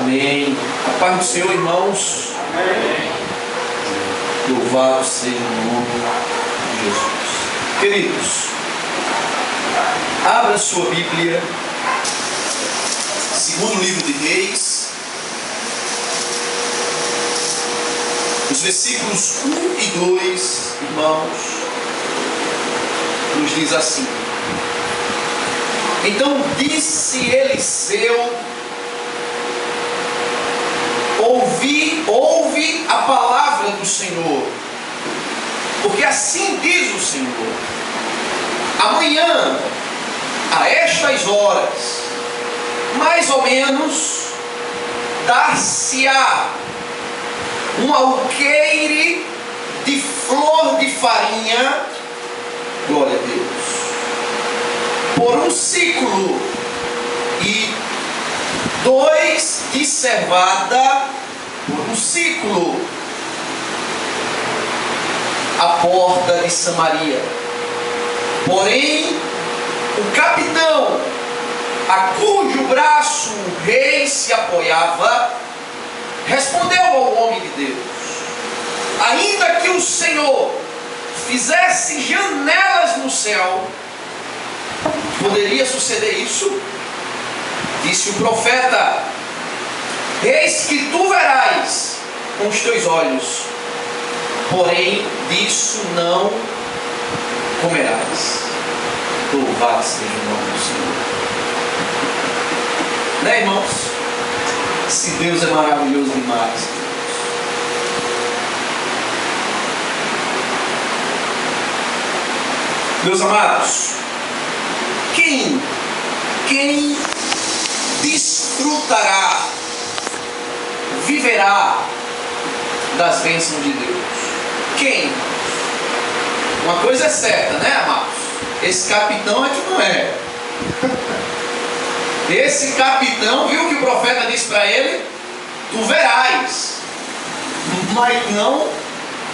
Amém. A paz do Senhor, irmãos. Amém. Louvado seja o nome de Jesus. Queridos, abra sua Bíblia, segundo livro de Reis, os versículos 1 e 2, irmãos, nos diz assim: Então disse Eliseu: ouve a palavra do Senhor, porque assim diz o Senhor: amanhã, a estas horas, mais ou menos, dar-se-á um alqueire de flor de farinha, glória a Deus, por um ciclo, e 2 de cevada por um ciclo, à porta de Samaria. Porém, o capitão, a cujo braço o rei se apoiava, respondeu ao homem de Deus: ainda que o Senhor fizesse janelas no céu, poderia suceder isso? Disse o profeta: eis que tu verás com os teus olhos, porém disso não comerás. Louvado seja o nome do Senhor. Né, irmãos? Esse Deus é maravilhoso demais. Meus amados, quem desfrutará, viverá das bênçãos de Deus? Quem? Uma coisa é certa, né, amados? Esse capitão é que não é. Esse capitão viu que o profeta disse para ele: tu verás, mas não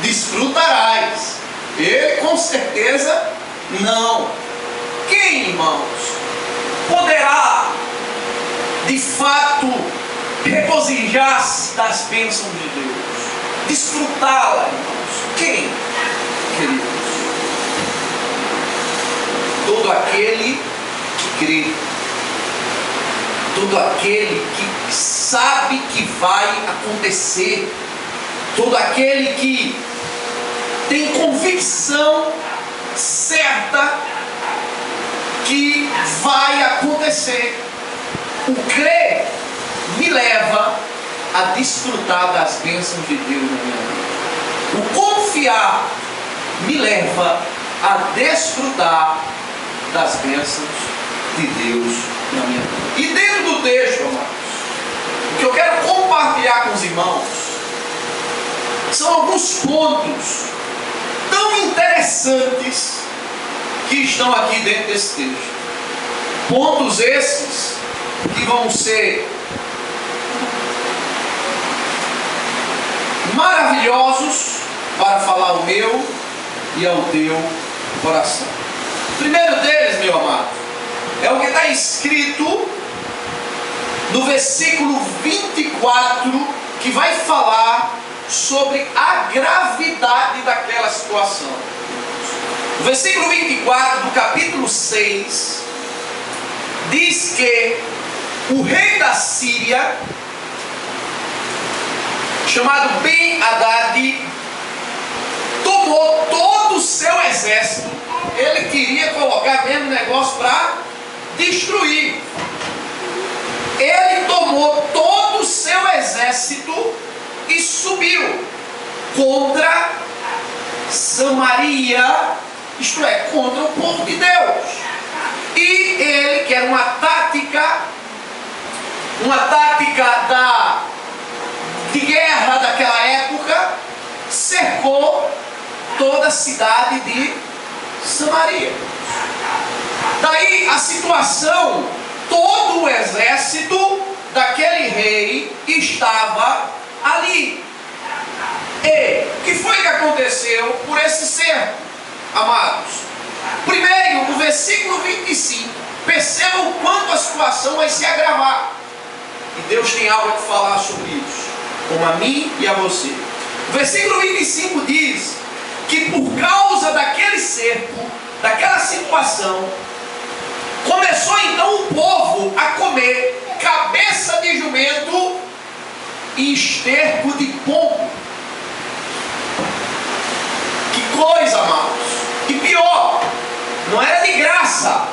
desfrutarás. Ele com certeza não. Quem, irmãos, poderá de fato regozijar-se das bênçãos de Deus, desfrutá-la, irmãos? Quem, queridos? Todo aquele que crê, todo aquele que sabe que vai acontecer, todo aquele que tem convicção certa que vai acontecer. O crer me leva a desfrutar das bênçãos de Deus na minha vida. O confiar me leva a desfrutar das bênçãos de Deus na minha vida. E dentro do texto, amados, o que eu quero compartilhar com os irmãos são alguns pontos tão interessantes que estão aqui dentro desse texto. Pontos esses que vão ser maravilhosos para falar ao meu e ao teu coração. O primeiro deles, meu amado, é o que está escrito no versículo 24, que vai falar sobre a gravidade daquela situação. O versículo 24 do capítulo 6 diz que o rei da Síria, chamado Ben-Hadad, tomou todo o seu exército. Ele queria colocar mesmo negócio para destruir. Ele tomou todo o seu exército e subiu contra Samaria, isto é, contra o povo de Deus. E ele, que era uma tática de guerra daquela época, cercou toda a cidade de Samaria. Daí a situação, todo o exército daquele rei estava ali. E o que foi que aconteceu por esse cerco, amados? Primeiro, o versículo 25, perceba o quanto a situação vai se agravar. E Deus tem algo a te falar sobre isso, como a mim e a você. O versículo 25 diz que por causa daquele cerco, daquela situação, começou então o povo a comer cabeça de jumento e esterco de pombo. Que coisa, amados! E pior, não era de graça.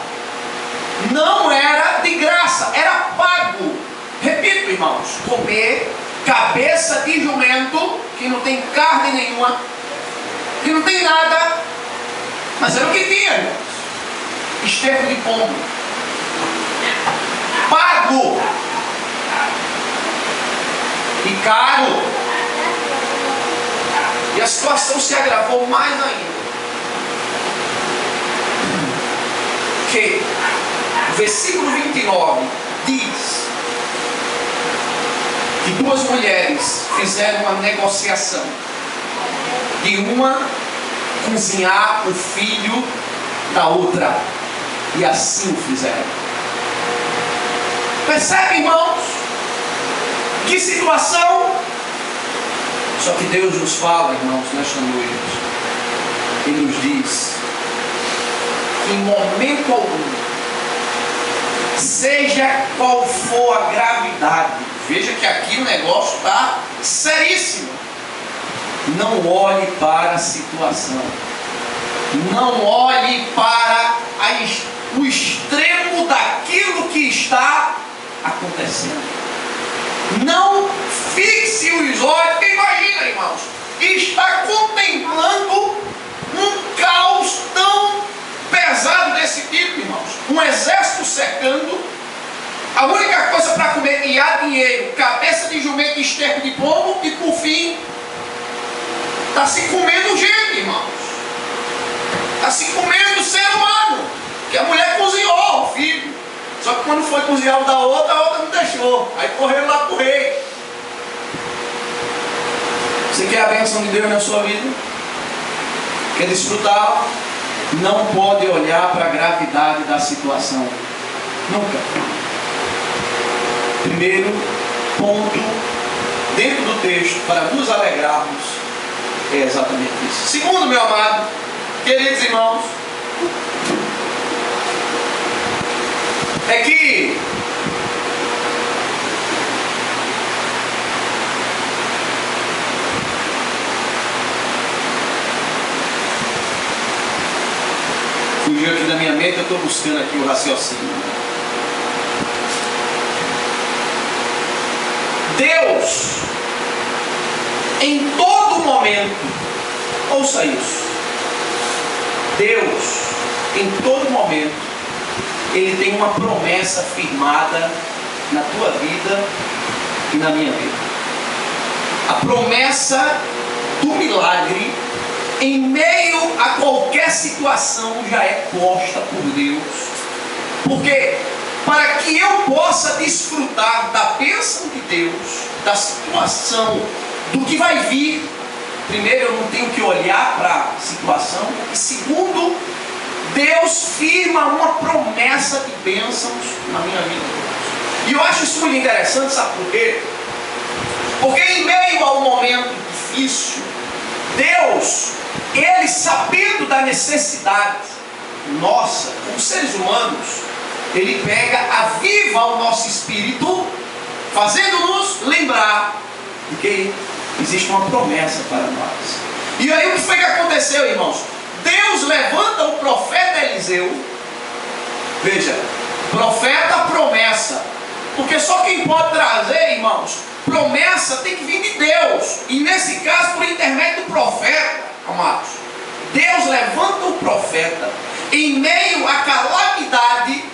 Não era de graça, era pago. Repito, irmãos, comer cabeça de jumento, que não tem carne nenhuma, que não tem nada, mas era o que tinha, irmãos. Esterco de pombo. Pago. E caro. E a situação se agravou mais ainda. Que o versículo 29 diz que duas mulheres fizeram uma negociação de uma cozinhar o filho da outra, e assim o fizeram. Percebe, irmãos? Que situação! Só que Deus nos fala, irmãos, nesta noite. Ele nos diz que em momento algum, seja qual for a gravidade, veja que aqui o negócio está seríssimo. Não olhe para a situação. Não olhe para o extremo daquilo que está acontecendo. Não fixe os olhos. Imagina, irmãos, está contemplando um caos tão pesado desse tipo, irmãos. Um exército cercando. A única coisa para comer e há dinheiro, cabeça de jumento e esterco de pombo, e por fim está se comendo gente, irmãos. Está se comendo ser humano. Que a mulher cozinhou o filho. Só que quando foi cozinhar o da outra, a outra não deixou. Aí correram lá pro rei. Você quer a bênção de Deus na sua vida? Quer desfrutar? Não pode olhar para a gravidade da situação. Nunca. Primeiro ponto dentro do texto para nos alegrarmos é exatamente isso. Segundo, meu amado, queridos irmãos, é que fugiu aqui da minha mente, eu estou buscando aqui o raciocínio. Deus, em todo momento, ouça isso, Deus, em todo momento, Ele tem uma promessa firmada na tua vida e na minha vida. A promessa do milagre, em meio a qualquer situação, já é posta por Deus. Porque para que eu possa desfrutar da bênção de Deus, da situação, do que vai vir, primeiro eu não tenho que olhar para a situação, e segundo, Deus firma uma promessa de bênçãos na minha vida. E eu acho isso muito interessante, sabe por quê? Porque em meio a um momento difícil, Deus, Ele sabendo da necessidade nossa, como seres humanos, Ele pega, aviva o nosso espírito, fazendo-nos lembrar de que existe uma promessa para nós. E aí o que foi que aconteceu, irmãos? Deus levanta o profeta Eliseu. Veja, profeta, promessa. Porque só quem pode trazer, irmãos, promessa tem que vir de Deus. E nesse caso, por intermédio do profeta, amados, Deus levanta o profeta em meio à calamidade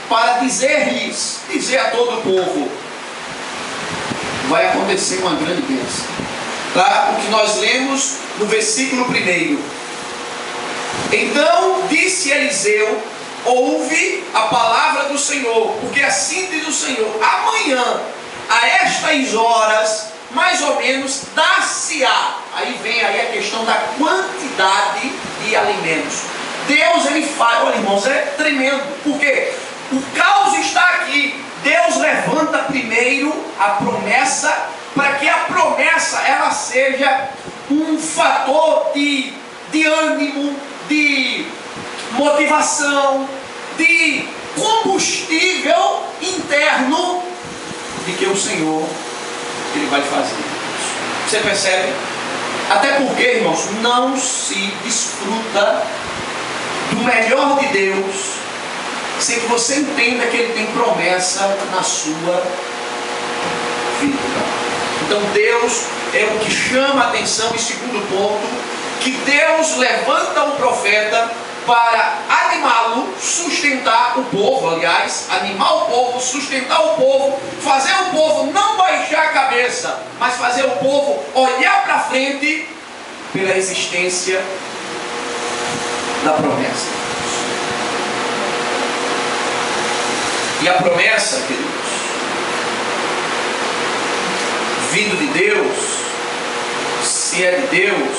para dizer-lhes, dizer a todo o povo: vai acontecer uma grande bênção. Tá? O que nós lemos no versículo 1. Então disse Eliseu: ouve a palavra do Senhor, porque assim diz o Senhor: amanhã, a estas horas, mais ou menos, dar-se-á. Aí vem aí a questão da quantidade de alimentos. Deus, Ele faz, olha irmãos, é tremendo, porque o caos está aqui, Deus levanta primeiro a promessa, para que a promessa ela seja um fator de ânimo, de motivação, de combustível interno de que o Senhor Ele vai fazer. Você percebe? Até porque, irmãos, não se desfruta do melhor de Deus sem que você entenda que Ele tem promessa na sua vida. Então Deus é o que chama a atenção. E segundo ponto, que Deus levanta um profeta para animá-lo, sustentar o povo, aliás, animar o povo, sustentar o povo, fazer o povo não baixar a cabeça, mas fazer o povo olhar para frente pela existência da promessa. E a promessa, queridos, vindo de Deus, se é de Deus,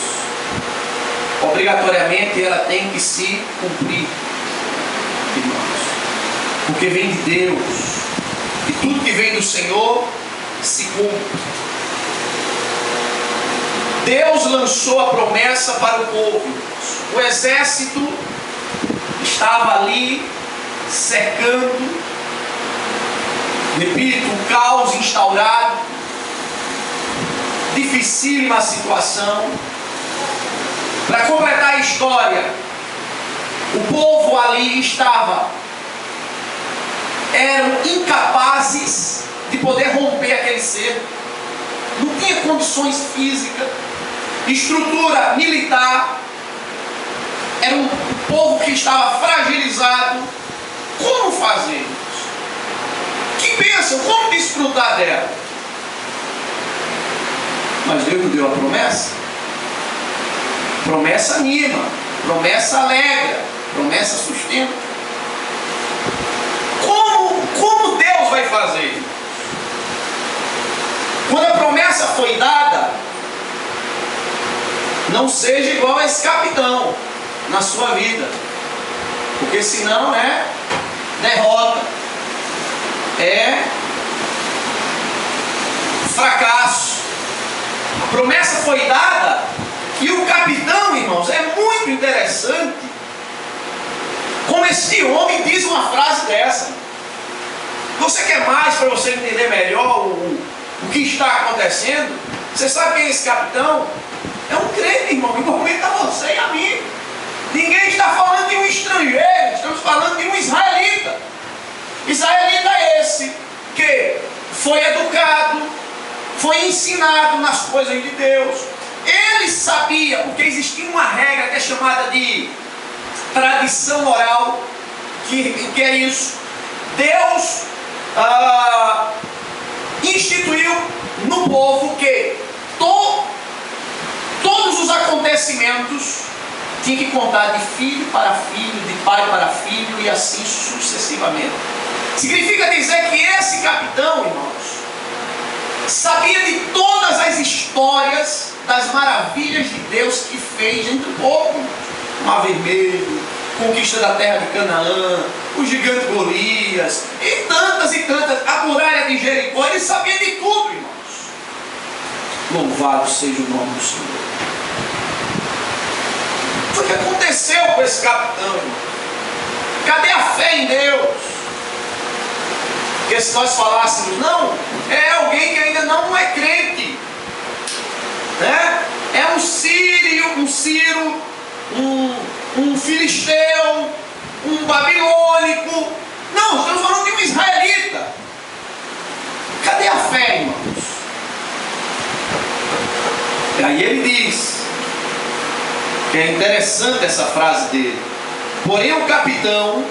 obrigatoriamente ela tem que se cumprir, irmãos, porque vem de Deus, e tudo que vem do Senhor se cumpre. Deus lançou a promessa para o povo. O exército estava ali cercando, repito, um caos instaurado, dificílima situação. Para completar a história, o povo ali eram incapazes de poder romper aquele cerco, não tinha condições físicas, estrutura militar, era um povo que estava fragilizado. Como fazer isso? Que pensam, como desfrutar dela? Mas Deus nos deu a promessa. Promessa anima, promessa alegra, promessa sustenta. Como Deus vai fazer? Quando a promessa foi dada, não seja igual a esse capitão na sua vida, porque senão é derrota, é fracasso. A promessa foi dada. E o capitão, irmãos, é muito interessante como esse homem diz uma frase dessa. Você quer mais para você entender melhor o que está acontecendo? Você sabe quem é esse capitão? É um crente, irmão, igualmente a você e a mim. Ninguém está falando de um estrangeiro, estamos falando de um israelita. Israelita é esse que foi educado, foi ensinado nas coisas de Deus. Ele sabia, porque existia uma regra que é chamada de tradição oral, que é isso. Deus instituiu no povo que todos os acontecimentos tinham que contar de filho para filho, de pai para filho e assim sucessivamente. Significa dizer que esse capitão, irmãos, sabia de todas as histórias das maravilhas de Deus que fez entre o povo. Mar Vermelho, conquista da terra de Canaã, o gigante Golias e tantas, a muralha de Jericó. Ele sabia de tudo, irmãos. Louvado seja o nome do Senhor. Foi o que aconteceu com esse capitão, irmão. Cadê a fé em Deus? Porque se nós falássemos, não, é alguém que ainda não é crente, né? É um Ciro, um filisteu, um babilônico. Não, estamos falando de um israelita. Cadê a fé, irmãos? E aí ele diz, que é interessante essa frase dele: porém o capitão,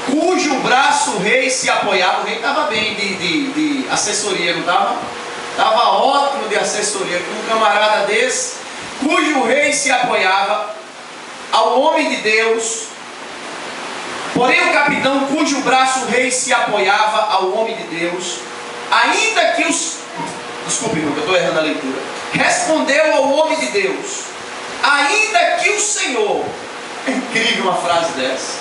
cujo braço o rei se apoiava, o rei estava bem de assessoria, não estava? Estava ótimo de assessoria, com um camarada desse, cujo rei se apoiava, ao homem de Deus. Porém o capitão, cujo braço o rei se apoiava, ao homem de Deus, ainda que os... Desculpe, irmão, que eu estou errando a leitura. Respondeu ao homem de Deus: ainda que o Senhor... É incrível uma frase dessa.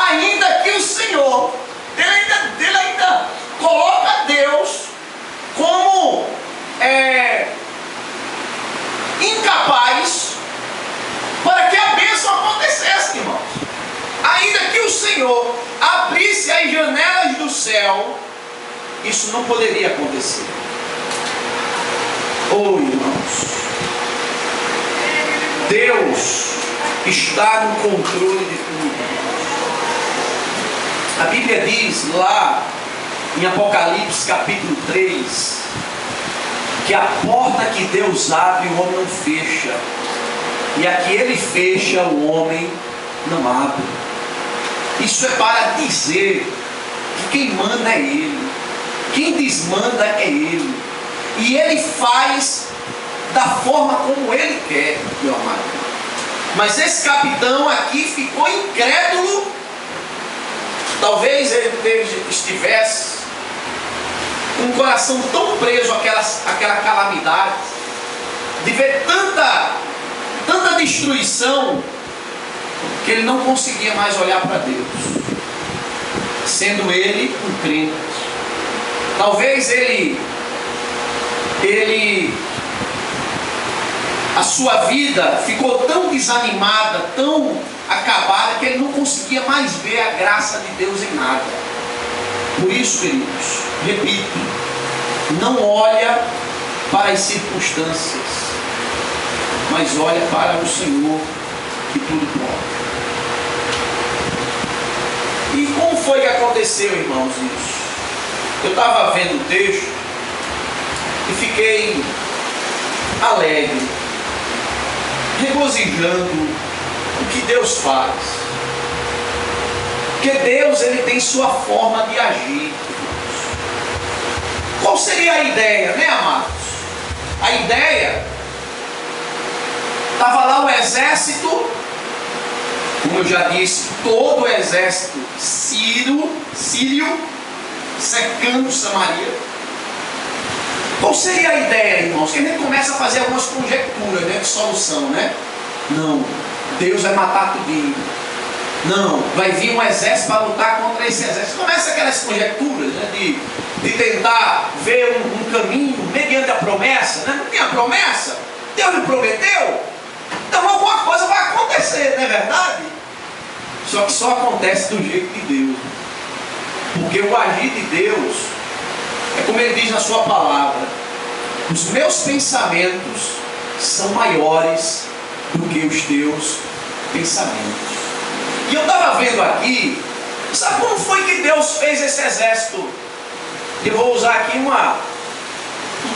Ainda que o Senhor... Ele ainda coloca Deus como incapaz para que a bênção acontecesse, irmãos. Ainda que o Senhor abrisse as janelas do céu, isso não poderia acontecer. Oh, irmãos, Deus está no controle de tudo. A Bíblia diz lá em Apocalipse capítulo 3, que a porta que Deus abre, o homem não fecha, e a que ele fecha, o homem não abre. Isso é para dizer que quem manda é Ele, quem desmanda é Ele, e Ele faz da forma como Ele quer, meu amado. Mas esse capitão aqui ficou incrédulo. Talvez ele estivesse com o coração tão preso àquela calamidade, de ver tanta destruição, que ele não conseguia mais olhar para Deus, sendo ele um crente. Talvez a sua vida ficou tão desanimada, tão acabada, que ele não conseguia mais ver a graça de Deus em nada. Por isso, queridos, repito, não olha para as circunstâncias, mas olha para o Senhor, que tudo pode. E como foi que aconteceu, irmãos, isso? Eu estava vendo o texto e fiquei alegre, regozijando o que Deus faz. Porque Deus, ele tem sua forma de agir. Qual seria a ideia, né, amados? A ideia, estava lá o exército, como eu já disse, todo o exército sírio cercando Samaria. Qual seria a ideia, irmãos? Que a gente começa a fazer algumas conjecturas, né, de solução, né? Não, Deus vai matar tudinho. Não, vai vir um exército para lutar contra esse exército. Começa aquelas conjecturas, né, de tentar ver um caminho mediante a promessa, né? Não tinha promessa? Deus lhe prometeu? Então alguma coisa vai acontecer, não é verdade? Só que só acontece do jeito de Deus. Porque o agir de Deus é como ele diz na sua palavra: os meus pensamentos são maiores do que os teus pensamentos. E eu estava vendo aqui, sabe como foi que Deus fez esse exército? Eu vou usar aqui um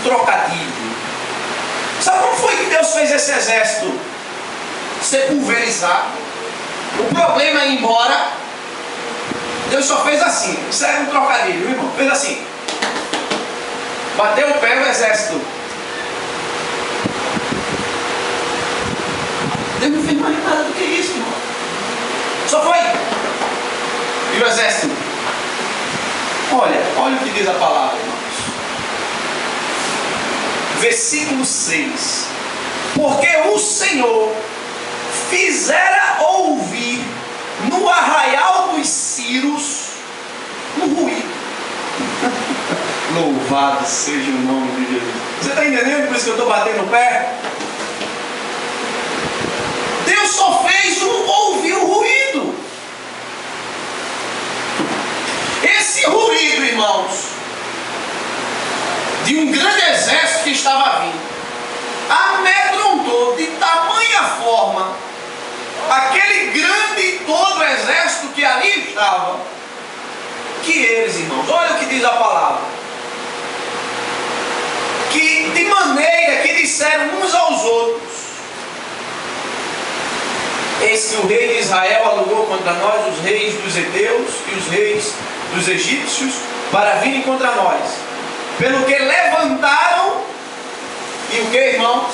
trocadilho. Sabe como foi que Deus fez esse exército ser pulverizado? O problema é ir embora. Deus só fez assim. Isso é um trocadilho, irmão. Fez assim. Bateu o pé no exército. Deus não fez mais nada do que isso, irmão. Só foi. E o exército? Olha o que diz a palavra, irmãos. Versículo 6. Porque o Senhor fizera ouvir no arraial dos Círios um ruído. Louvado seja o nome de Jesus. Você está entendendo por isso que eu estou batendo o pé? Deus só fez ouvir o ruído. Esse ruído, irmãos, de um grande exército que estava vindo, amedrontou de tamanha forma aquele grande e todo exército que ali estava, que eles, irmãos, olha o que diz a palavra, que de maneira que disseram uns aos outros: eis que o rei de Israel alugou contra nós os reis dos heteus e os reis dos egípcios para virem contra nós, pelo que levantaram, e o que, irmãos?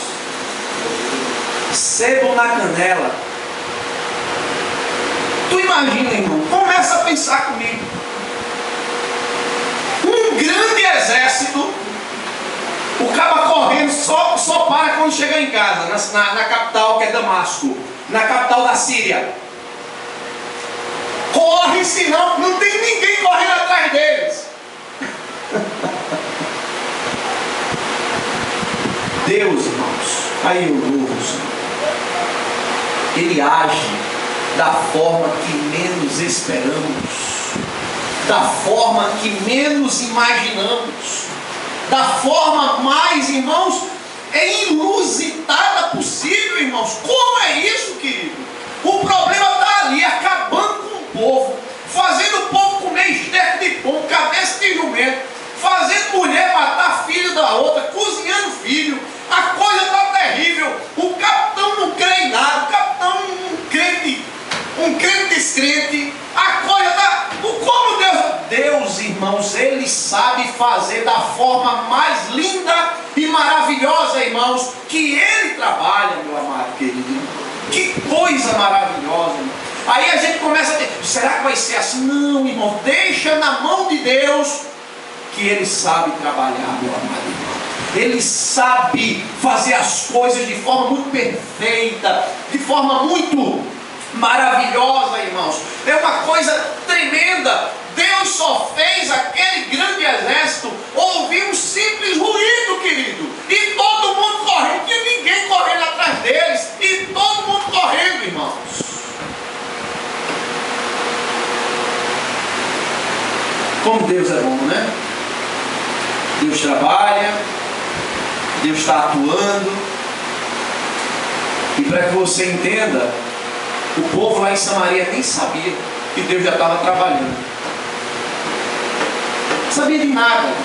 Sebo na canela. Tu imagina, irmão, começa a pensar comigo. Um grande exército, o cara correndo só para quando chegar em casa, na capital, que é Damasco, na capital da Síria. Corre, senão não tem ninguém correndo atrás deles. Deus, irmãos, aí eu louvo o Senhor. Ele age da forma que menos esperamos, da forma que menos imaginamos, da forma mais, irmãos, inusitada possível, irmãos. Como é isso, querido? O problema está ali, acabando com o povo, fazendo o povo comer esterco de pombo, cabeça de jumento, fazendo mulher matar filho da outra, cozinhando filho. A coisa está terrível. O capitão não crê em nada, o capitão um crente descrente. A coisa está... Como Deus, irmãos, Ele sabe fazer da forma mais linda e maravilhosa, irmãos, que Ele trabalha, meu amado querido. Que coisa maravilhosa, irmão. Aí a gente começa a ter, será que vai ser assim? Não, irmão, deixa na mão de Deus, que Ele sabe trabalhar, meu amado irmão. Ele sabe fazer as coisas de forma muito perfeita, de forma muito maravilhosa, irmãos. É uma coisa tremenda. Deus só fez aquele grande exército ouvir um simples ruído, querido, e todo mundo correndo, que ninguém correndo atrás deles, e todo mundo correndo, irmãos. Como Deus é bom, né? Deus trabalha, Deus está atuando. E para que você entenda, o povo lá em Samaria nem sabia que Deus já estava trabalhando. Não sabia de nada, irmãos.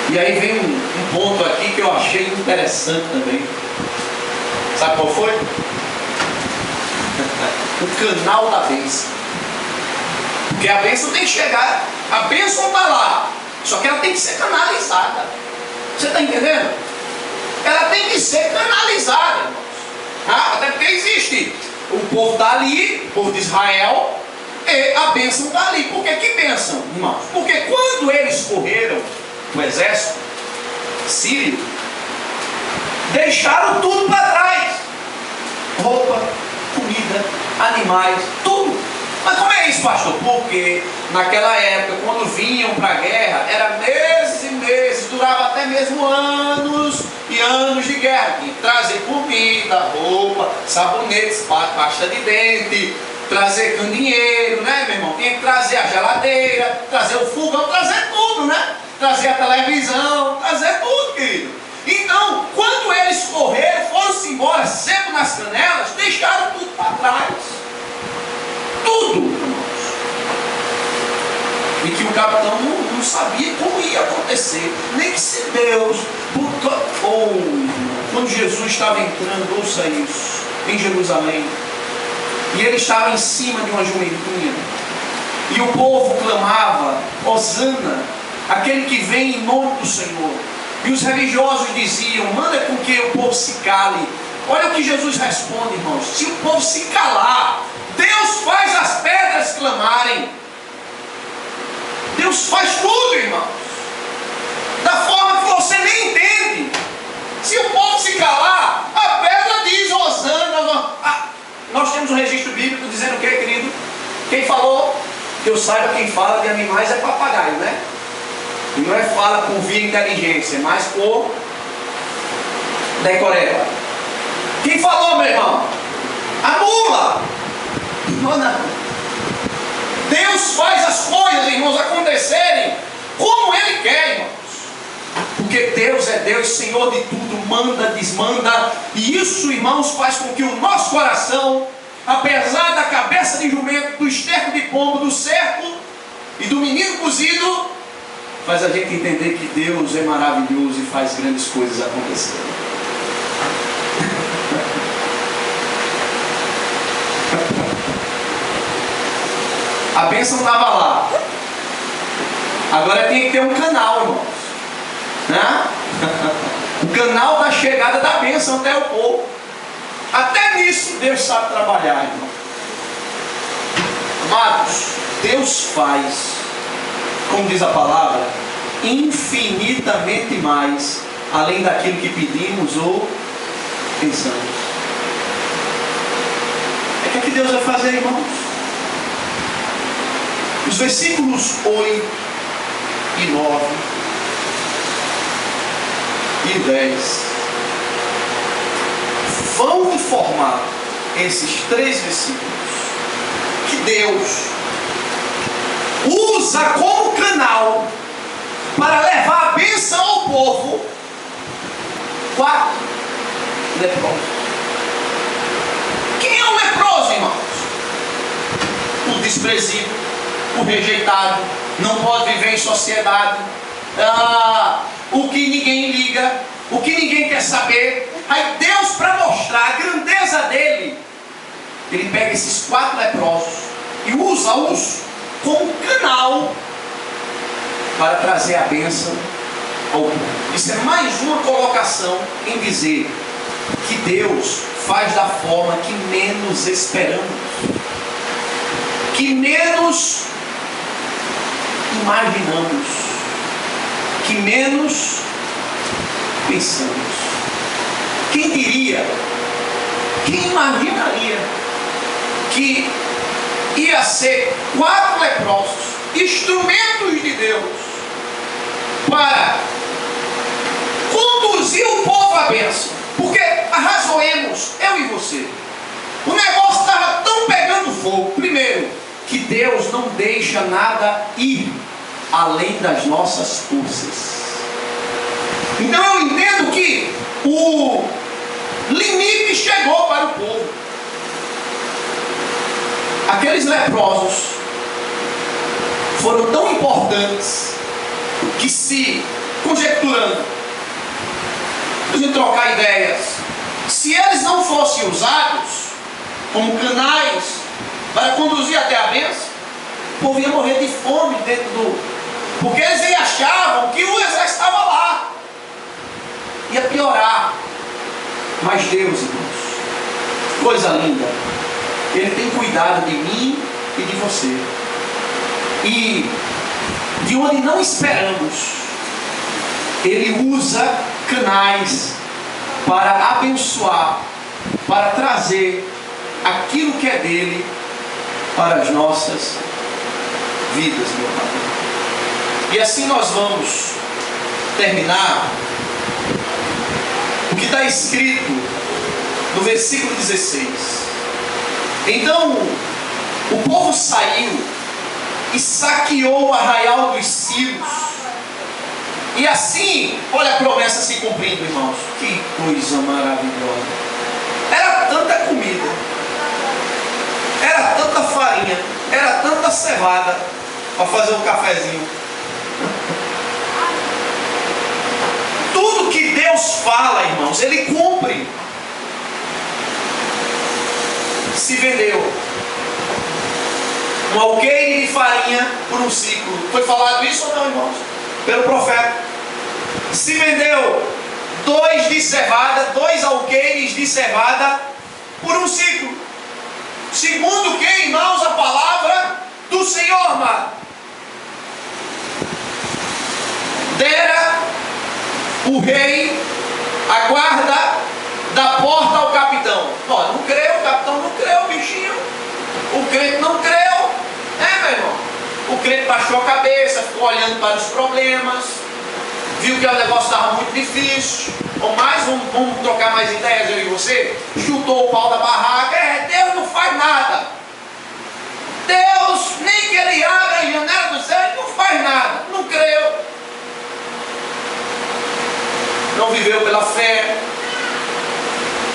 E aí vem um ponto aqui que eu achei interessante também. Sabe qual foi? O canal da bênção. Porque a bênção tem que chegar. A bênção está lá. Só que ela tem que ser canalizada. Você está entendendo? Ela tem que ser canalizada, irmãos. Até porque existe o povo está ali, o povo de Israel, e a bênção está ali. Por que bênção, irmãos? Porque quando eles correram, o exército sírio, deixaram tudo para trás: roupa, comida, animais, tudo. Mas como é isso, pastor? Porque naquela época, quando vinham para a guerra, era meses e meses, durava até mesmo anos e anos de guerra. E trazer comida, roupa, sabonetes, pasta de dente, trazer candeeiro, né, meu irmão? Tinha que trazer a geladeira, trazer o fogão, trazer tudo, né? Trazer a televisão, trazer tudo, querido. Então, quando eles correram, foram-se embora, seco nas canelas, deixaram tudo para trás. Tudo, irmãos. E que o capitão não sabia como ia acontecer. Nem que se Deus, quando Jesus estava entrando, ouça isso, em Jerusalém, e ele estava em cima de uma jumentinha, e o povo clamava: Hosana, aquele que vem em nome do Senhor. E os religiosos diziam: manda com que o povo se cale. Olha o que Jesus responde, irmãos: se o povo se calar, Deus faz as pedras clamarem. Deus faz tudo, irmãos, da forma que você nem entende. Se o povo se calar, a pedra diz Hosana. Nós temos um registro bíblico dizendo o que, querido? Quem falou? Que eu saiba, quem fala de animais é papagaio, né? E não é fala por via inteligência, mas por decoreba. Quem falou, meu irmão? A mula. Não. Deus faz as coisas, irmãos, acontecerem como Ele quer, irmãos. Porque Deus é Deus, Senhor de tudo, manda, desmanda. E isso, irmãos, faz com que o nosso coração, apesar da cabeça de jumento, do esterco de pombo, do cerco e do menino cozido, faz a gente entender que Deus é maravilhoso e faz grandes coisas acontecerem. A bênção estava lá. Agora tem que ter um canal, irmãos, né? O canal da chegada da bênção até o povo. Até nisso Deus sabe trabalhar, irmão. Amados, Deus faz, como diz a palavra, infinitamente mais, além daquilo que pedimos ou pensamos. O que Deus vai fazer, irmãos? Os versículos 8 e 9 e 10 vão informar, esses 3 versículos, que Deus usa como canal para levar a bênção ao povo 4 leprosos. Quem é o leproso, irmãos? O desprezível, o rejeitado, não pode viver em sociedade, o que ninguém liga, o que ninguém quer saber. Aí Deus, para mostrar a grandeza dele, ele pega esses 4 leprosos e usa-os como canal para trazer a bênção ao povo. Isso é mais uma colocação em dizer que Deus faz da forma que menos esperamos, que menos imaginamos, que menos pensamos. Quem diria, quem imaginaria que ia ser 4 leprosos, instrumentos de Deus, para conduzir o povo à bênção? Porque arrazoemos, eu e você, o negócio estava tão pegando fogo. Primeiro, que Deus não deixa nada ir além das nossas forças. Então eu entendo que o limite chegou para o povo. Aqueles leprosos foram tão importantes que, se conjecturando, a gente trocar ideias, se eles não fossem usados como canais para conduzir até a bênção, o povo ia morrer de fome dentro do... Porque eles achavam que o exército estava lá. Ia piorar. Mas Deus, irmãos, coisa linda, Ele tem cuidado de mim e de você. E de onde não esperamos, Ele usa canais para abençoar, para trazer aquilo que é dele para as nossas vidas, meu Pai. E assim nós vamos terminar o que está escrito no versículo 16. Então o povo saiu e saqueou o arraial dos Círios. E assim, olha a promessa se cumprindo, irmãos. Que coisa maravilhosa. Era tanta comida, era tanta farinha, era tanta cevada para fazer um cafezinho. Tudo que Deus fala, irmãos, Ele cumpre. Se vendeu um alqueire de farinha por um ciclo. Foi falado isso ou não, irmãos? Pelo profeta. Se vendeu 2 alqueires de cevada por um ciclo. Segundo que, irmãos, a palavra do Senhor, amado, dera o rei a guarda da porta ao capitão. Ó, não creu, o capitão não creu, bichinho. O crente não creu, meu irmão? O crente baixou a cabeça, ficou olhando para os problemas, viu que o negócio estava muito difícil. Ou mais, vamos trocar mais ideias, eu e você. Chutou o pau da barraca. Deus não faz nada. Deus, nem que Ele abra a janela do céu, Ele não faz nada. Não creu. Não viveu pela fé.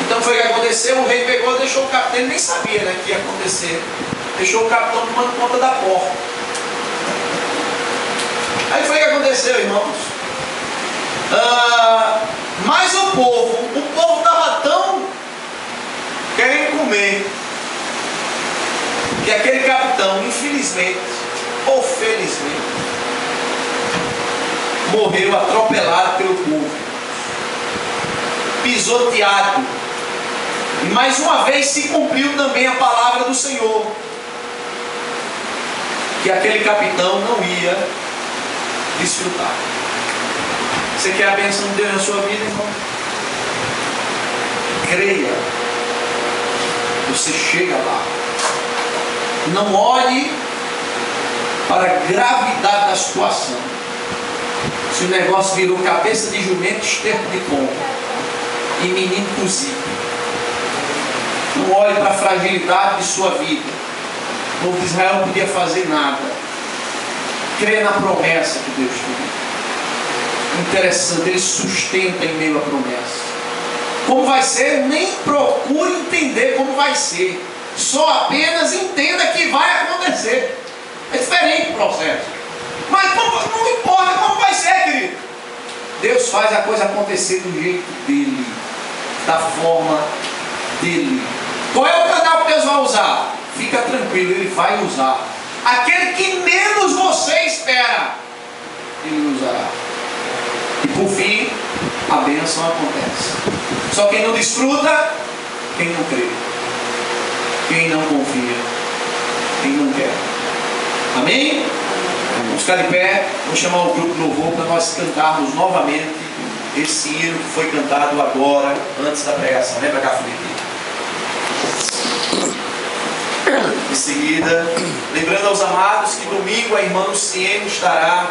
Então foi o que aconteceu. O rei pegou e deixou o capitão. Ele nem sabia, né, que ia acontecer. Deixou o capitão tomando conta da porta. Aí foi o que aconteceu, irmãos. Mas o povo estava tão querendo comer, que aquele capitão, infelizmente ou felizmente, morreu atropelado pelo povo, pisoteado. E mais uma vez se cumpriu também a palavra do Senhor, que aquele capitão não ia desfrutar. Você quer a bênção de Deus na sua vida, irmão? Creia. Você chega lá. Não olhe para a gravidade da situação. Se o negócio virou cabeça de jumento, esterco de pombo e menino cozido. Não olhe para a fragilidade de sua vida. O povo de Israel não podia fazer nada. Crê na promessa que Deus tem. Interessante, ele sustenta em meio à promessa. Como vai ser? Nem procure entender como vai ser. Só apenas entenda que vai acontecer. É diferente o processo. Mas não importa como vai ser, querido. Deus faz a coisa acontecer do jeito dele, da forma dele. Qual é o canal que Deus vai usar? Fica tranquilo, ele vai usar. Aquele que menos você espera, ele usará. E por fim, a bênção acontece. Só quem não desfruta, quem não crê, quem não confia, quem não quer. Amém? Vamos ficar de pé. Vou chamar o grupo de louvor para nós cantarmos novamente esse hino que foi cantado agora, antes da pregação. Lembra cá, Felipe? Em seguida, lembrando aos amados que domingo a irmã Luciene estará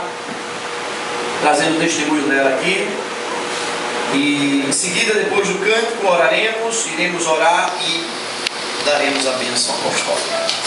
trazendo o testemunho dela aqui. E em seguida, depois do cântico, oraremos, iremos orar e daremos a bênção apostólica.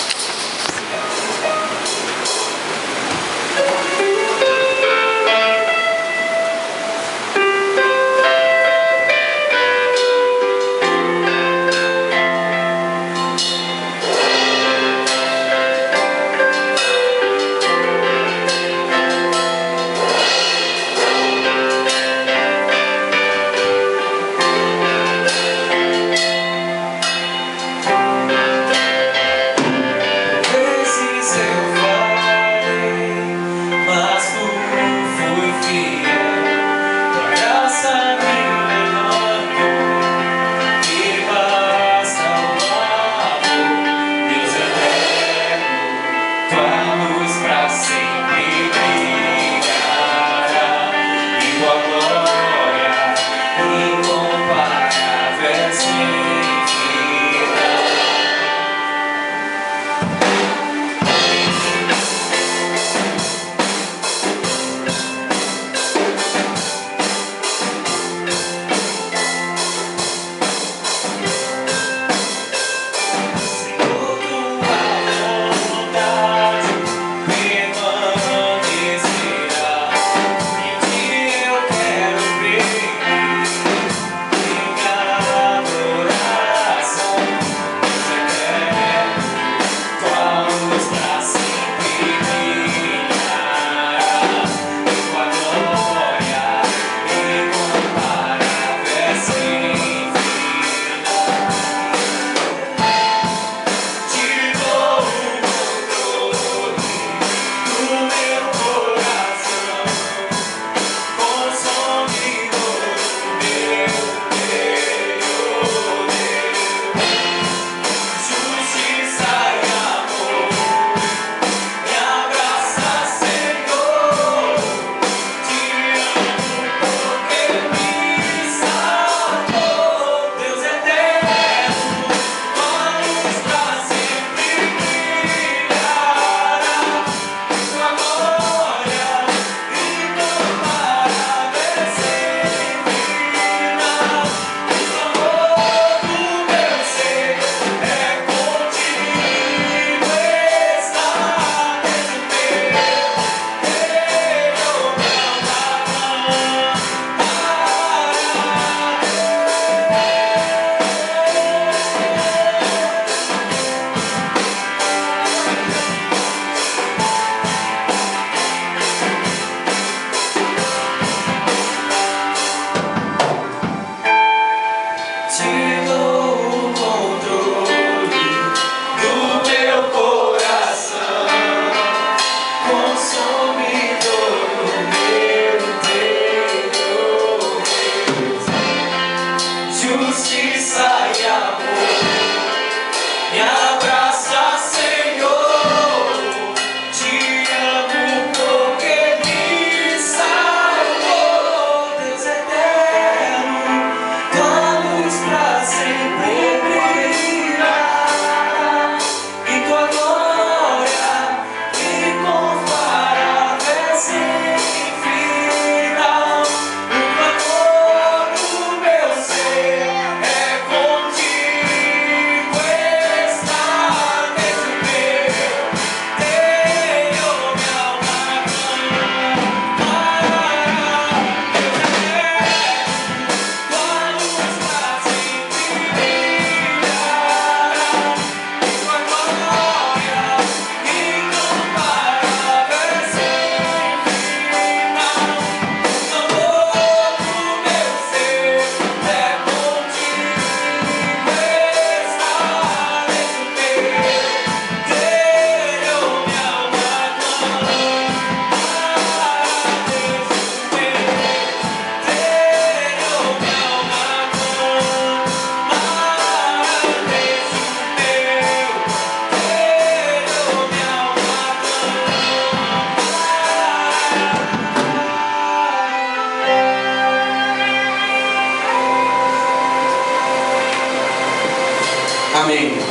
Amém, irmãos.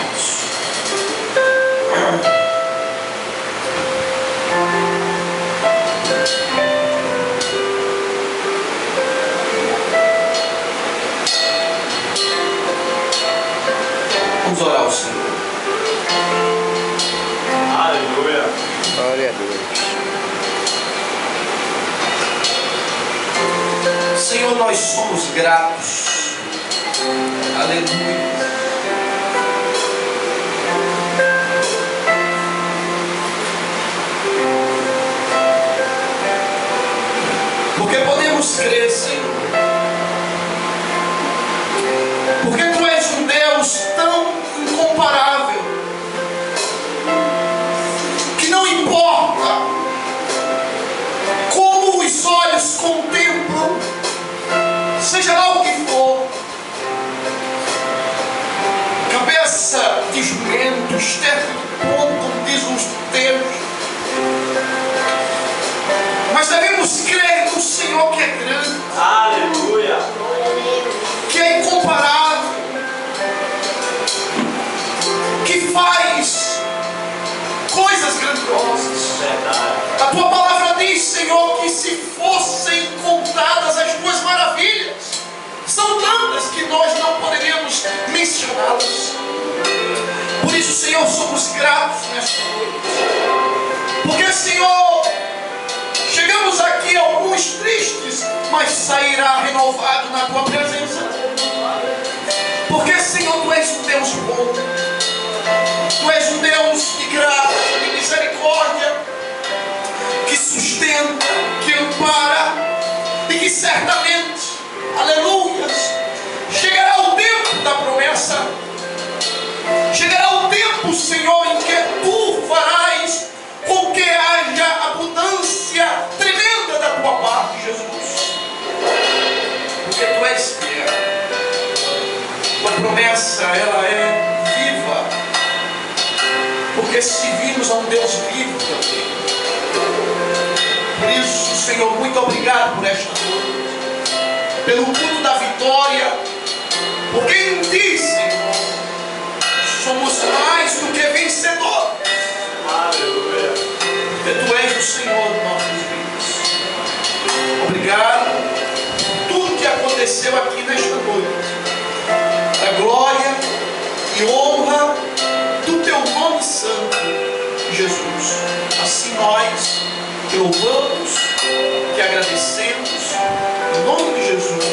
Vamos orar ao Senhor. Aleluia. Glória a Deus. Senhor, nós somos gratos. Aleluia. Porque podemos crer, Senhor. Porque Tu és um Deus tão incomparável, que não importa como os olhos contemplam, seja lá o que for, cabeça de jumento, esterco de pombo, como diz os termos, mas devemos crer no Senhor que é grande, Aleluia. que é incomparável, que faz coisas grandiosas. Verdade. A Tua palavra diz, Senhor, que se fossem contadas as Tuas maravilhas, são tantas que nós não poderíamos mencioná-las. Por isso, Senhor, somos gratos nesta noite. Porque, Senhor, chegamos aqui alguns tristes, mas sairá renovado na Tua presença. Porque, Senhor, Tu és um Deus bom. Tu és um Deus de graça, de misericórdia, que sustenta, que ampara e que certamente, aleluias, chegará o tempo da promessa. Chegará o tempo, Senhor, em que Tu farás com que haja abundância tremenda da Tua parte, Jesus. Porque Tu és fiel. Tua promessa, ela é viva. Porque servimos a um Deus vivo também. Por isso, Senhor, muito obrigado por esta noite, pelo culto da vitória, porque em Ti, Senhor, somos mais do que vencedores. Aleluia. Porque Tu és o Senhor de nossas vidas. Obrigado por tudo que aconteceu aqui nesta noite. A glória e honra do Teu nome santo, Jesus. Assim nós te louvamos, te agradecemos, em nome de Jesus.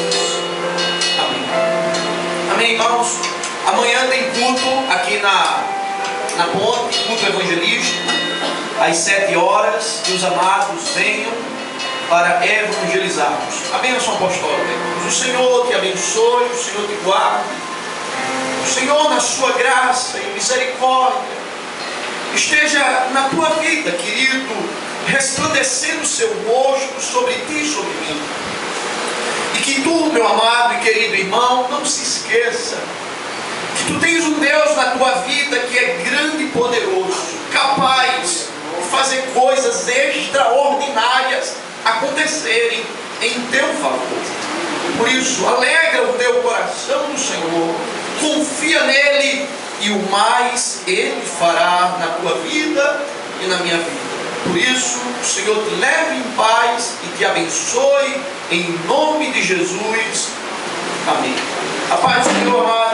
Amém. Amém, irmãos. Amanhã tem culto aqui na ponte, culto evangelístico, às 7 horas, que os amados venham para evangelizarmos. A bênção apostólica, irmãos. O Senhor te abençoe, o Senhor te guarde. O Senhor, na sua graça e misericórdia, esteja na tua vida, querido, resplandecendo o seu rosto sobre ti e sobre mim. E que tu, meu amado e querido irmão, não se esqueça que tu tens um Deus na tua vida que é grande e poderoso, capaz de fazer coisas extraordinárias acontecerem em teu favor. Por isso, alegra o teu coração no Senhor, confia nele e o mais Ele fará na tua vida e na minha vida. Por isso, o Senhor te leve em paz e te abençoe em nome de Jesus. Amém. A paz do Senhor, amado.